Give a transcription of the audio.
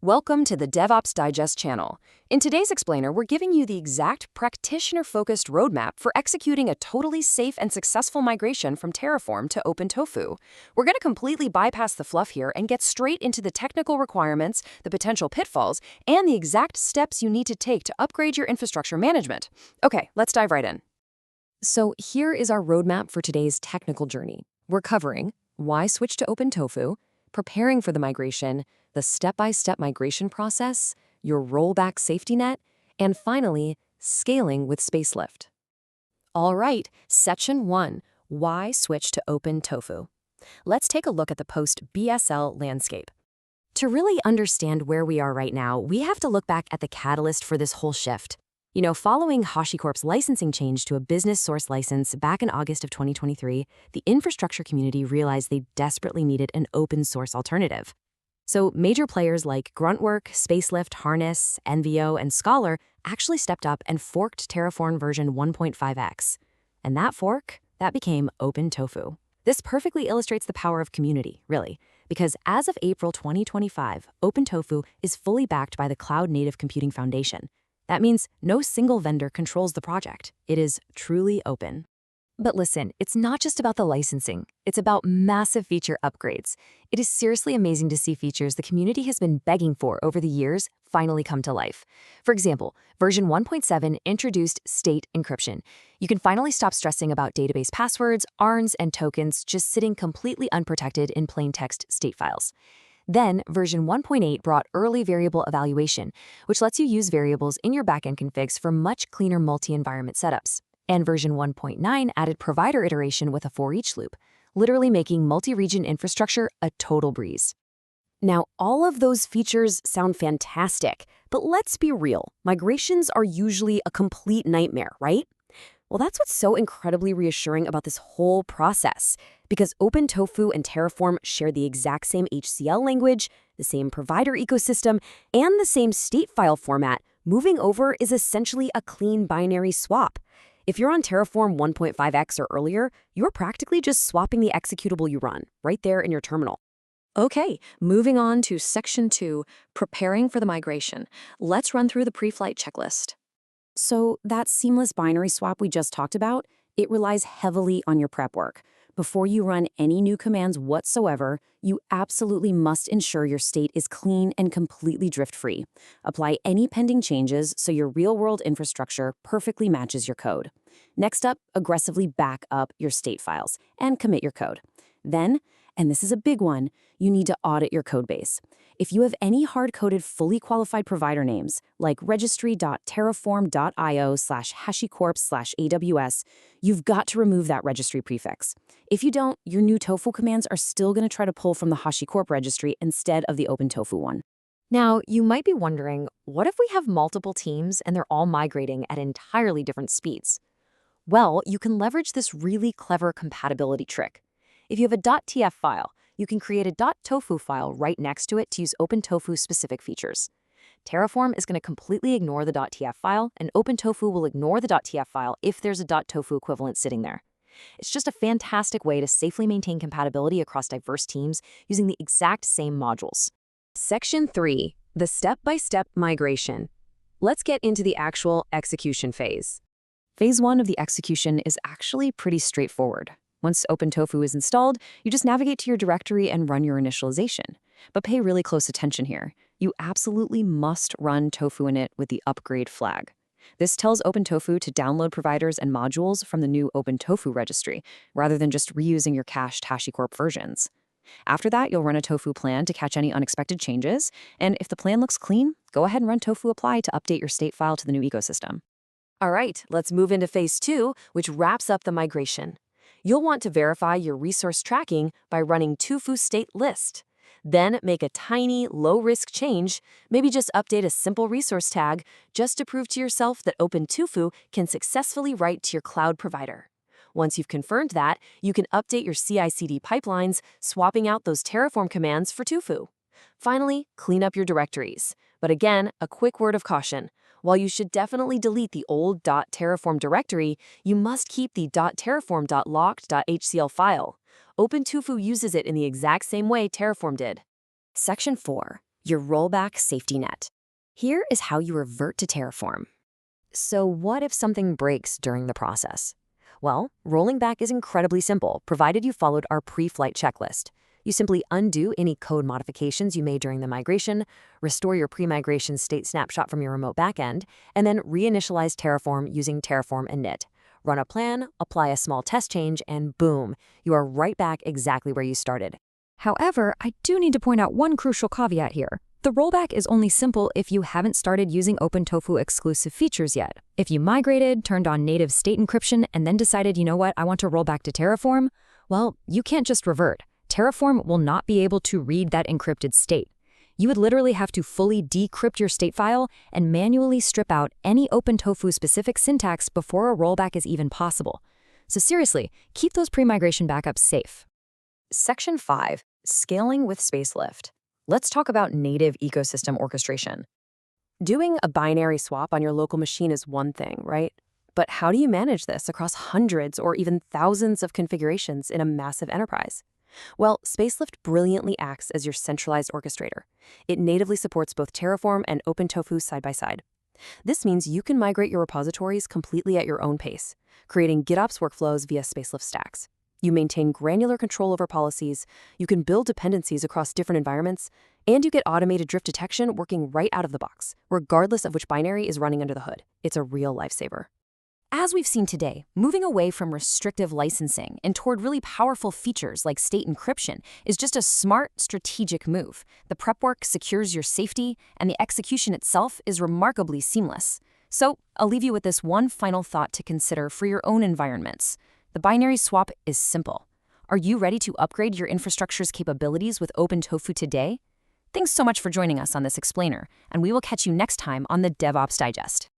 Welcome to the DevOps Digest channel. In today's explainer, we're giving you the exact practitioner-focused roadmap for executing a totally safe and successful migration from Terraform to OpenTofu. We're going to completely bypass the fluff here and get straight into the technical requirements, the potential pitfalls, and the exact steps you need to take to upgrade your infrastructure management. Okay, let's dive right in. So here is our roadmap for today's technical journey. We're covering why switch to OpenTofu, preparing for the migration, the step-by-step migration process, your rollback safety net, and finally, scaling with Spacelift. All right, Section 1, Why Switch to OpenTofu? Let's take a look at the post-BSL landscape. To really understand where we are right now, we have to look back at the catalyst for this whole shift. Following HashiCorp's licensing change to a business source license back in August of 2023, the infrastructure community realized they desperately needed an open source alternative. So major players like Gruntwork, Spacelift, Harness, NVO, and Scholar actually stepped up and forked Terraform version 1.5x. And that fork, that became OpenTofu. This perfectly illustrates the power of community, really, because as of April 2025, OpenTofu is fully backed by the Cloud Native Computing Foundation. That means no single vendor controls the project. It is truly open. But listen, it's not just about the licensing. It's about massive feature upgrades. It is seriously amazing to see features the community has been begging for over the years finally come to life. For example, version 1.7 introduced state encryption. You can finally stop stressing about database passwords, ARNs, and tokens just sitting completely unprotected in plain text state files. Then, version 1.8 brought early variable evaluation, which lets you use variables in your backend configs for much cleaner multi-environment setups. And version 1.9 added provider iteration with a for-each loop, literally making multi-region infrastructure a total breeze. Now, all of those features sound fantastic, but let's be real. Migrations are usually a complete nightmare, right? Well, that's what's so incredibly reassuring about this whole process. Because OpenTofu and Terraform share the exact same HCL language, the same provider ecosystem, and the same state file format, moving over is essentially a clean binary swap. If you're on Terraform 1.5x or earlier, you're practically just swapping the executable you run, right there in your terminal. Okay, moving on to Section 2, Preparing for the Migration. Let's run through the pre-flight checklist. So that seamless binary swap we just talked about, it relies heavily on your prep work. Before you run any new commands whatsoever, you absolutely must ensure your state is clean and completely drift-free. Apply any pending changes so your real-world infrastructure perfectly matches your code. Next up, aggressively back up your state files and commit your code. Then, and this is a big one, you need to audit your codebase. If you have any hard-coded, fully qualified provider names, like registry.terraform.io/hashicorp/AWS, you've got to remove that registry prefix. If you don't, your new Tofu commands are still going to try to pull from the HashiCorp registry instead of the OpenTofu one. Now, you might be wondering, what if we have multiple teams and they're all migrating at entirely different speeds? Well, you can leverage this really clever compatibility trick. If you have a .tf file, you can create a .tofu file right next to it to use OpenTofu's specific features. Terraform is going to completely ignore the .tf file, and OpenTofu will ignore the .tf file if there's a .tofu equivalent sitting there. It's just a fantastic way to safely maintain compatibility across diverse teams using the exact same modules. Section 3, the step-by-step migration. Let's get into the actual execution phase. Phase 1 of the execution is actually pretty straightforward. Once OpenTofu is installed, you just navigate to your directory and run your initialization. But pay really close attention here. You absolutely must run tofu init with the upgrade flag. This tells OpenTofu to download providers and modules from the new OpenTofu registry, rather than just reusing your cached HashiCorp versions. After that, you'll run a tofu plan to catch any unexpected changes, and if the plan looks clean, go ahead and run tofu apply to update your state file to the new ecosystem. All right, let's move into Phase 2, which wraps up the migration. You'll want to verify your resource tracking by running tofu state list. Then make a tiny, low-risk change, maybe just update a simple resource tag, just to prove to yourself that OpenTofu can successfully write to your cloud provider. Once you've confirmed that, you can update your CI/CD pipelines, swapping out those Terraform commands for Tofu. Finally, clean up your directories. But again, a quick word of caution. While you should definitely delete the old .terraform directory, you must keep the .terraform.locked.hcl file. OpenTofu uses it in the exact same way Terraform did. Section 4. your rollback safety net. Here is how you revert to Terraform. So what if something breaks during the process? Well, rolling back is incredibly simple, provided you followed our pre-flight checklist. You simply undo any code modifications you made during the migration, restore your pre-migration state snapshot from your remote backend, and then reinitialize Terraform using Terraform init. Run a plan, apply a small test change, and boom, you are right back exactly where you started. However, I do need to point out one crucial caveat here. The rollback is only simple if you haven't started using OpenTofu exclusive features yet. If you migrated, turned on native state encryption, and then decided, you know what, I want to roll back to Terraform, well, you can't just revert. Terraform will not be able to read that encrypted state. You would literally have to fully decrypt your state file and manually strip out any OpenTofu specific syntax before a rollback is even possible. So seriously, keep those pre-migration backups safe. Section 5, Scaling with Spacelift. Let's talk about native ecosystem orchestration. Doing a binary swap on your local machine is one thing, right? But how do you manage this across hundreds or even thousands of configurations in a massive enterprise? Well, Spacelift brilliantly acts as your centralized orchestrator. It natively supports both Terraform and OpenTofu side by side. This means you can migrate your repositories completely at your own pace, creating GitOps workflows via Spacelift stacks. You maintain granular control over policies, you can build dependencies across different environments, and you get automated drift detection working right out of the box, regardless of which binary is running under the hood. It's a real lifesaver. As we've seen today, moving away from restrictive licensing and toward really powerful features like state encryption is just a smart, strategic move. The prep work secures your safety, and the execution itself is remarkably seamless. So I'll leave you with this one final thought to consider for your own environments. The binary swap is simple. Are you ready to upgrade your infrastructure's capabilities with OpenTofu today? Thanks so much for joining us on this explainer, and we will catch you next time on the DevOps Digest.